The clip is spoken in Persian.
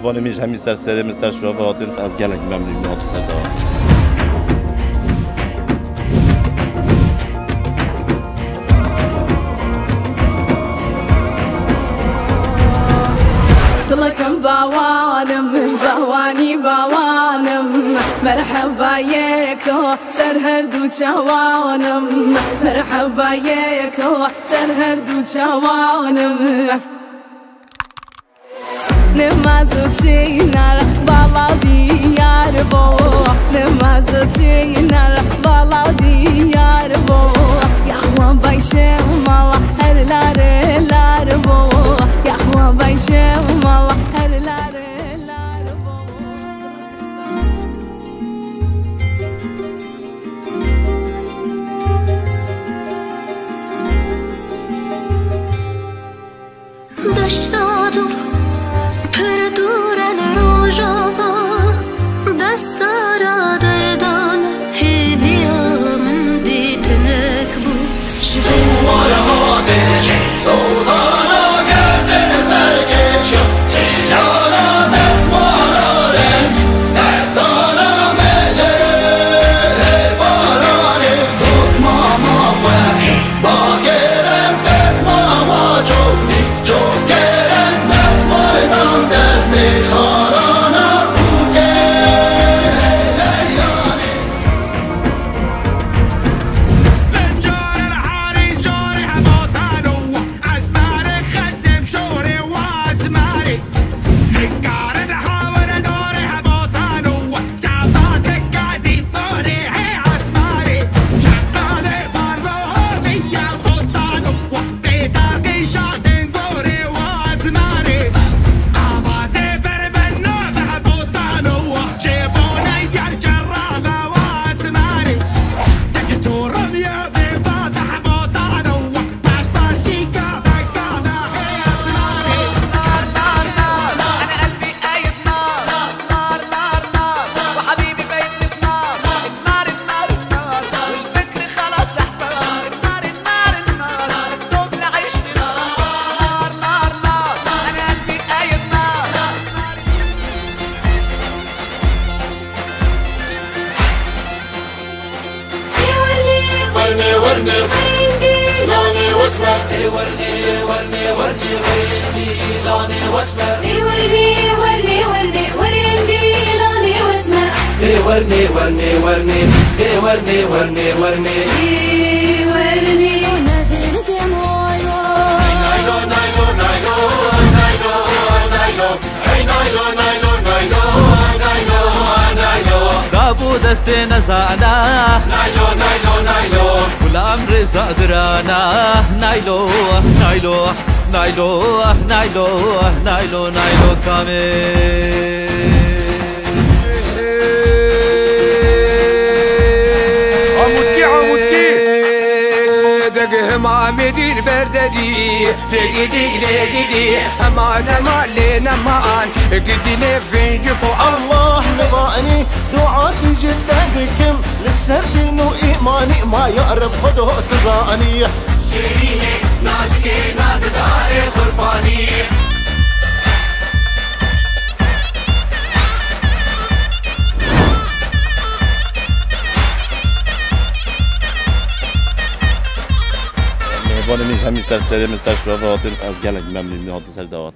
میوان میش همی سر مستر شوافه هاتن از گلک ممنون هات سر دوات دلكم باوانم باواني باوانم مرحبا يكو سر هردو جوانم مرحبا يكو سر هردو جوانم نمازو تينار بالا ديار بو نمازو تينار بالا ديار بو يا اخوان بايشه مالا هر لار بو يا اخوان بايشه مالا هر لار بو دشتا دور پر دورن روژاوا دستارا دردان هیویا من دیتنک بو زوار هادش زوزانا گردن سرکش هیلانا دستمانارن دستانا مشه بارانه دود ماما فهی با گرم دست ماما جوگرن دست مایدان دستی خارانا بوگه لیانه بنجار الحاري جاري هباطانو أزمار خزم شوري وأزماري شكار الحاور داري هباطانو جعباز الكازي داري هي أزماري شغال فروه دي البطانو وحدي تاقي شادن دوري وأزماري آوازي بربنو بهباطانو جيبوني الجرابة وأزماري تكتورم يا بيبا تحبطانو باش ديكا فكانا هي أزماري نار نار نار أنا قلبي قايد نار نار نار نار وحبيبي بيتني في نار النار النار النار والفكر خلاص احتار النار النار النار الدوب لعيشني نار نار نار أنا قلبي قايد نار ورني ورني عندي لوني واسمر ورني ورني ورني ورني لوني واسمر ورني ورني ورني ورني لوني واسمر ورني ورني ورني ورني ورني ورني ورني نادرك يا مويو نايلو نايلو نايلو نايلو نايلو اي نايلو نايلو نايلو نايلو نايلو دابو دستي نزعنا نايلو نايلو نايلو والأمر زادرانا نايلو نايلو نايلو نايلو نايلو نايلو كامل همامدي البرددي لقيدي امان لين امان قدني في جبو الله نضعني دعاتي جدادكم للسردين وإيماني ما يقرب خده تزاني شيريني نازكي نازداري خرفاني میوان میش همی سر مستر شوافه هاتن از گلک ممنون هات سر دوات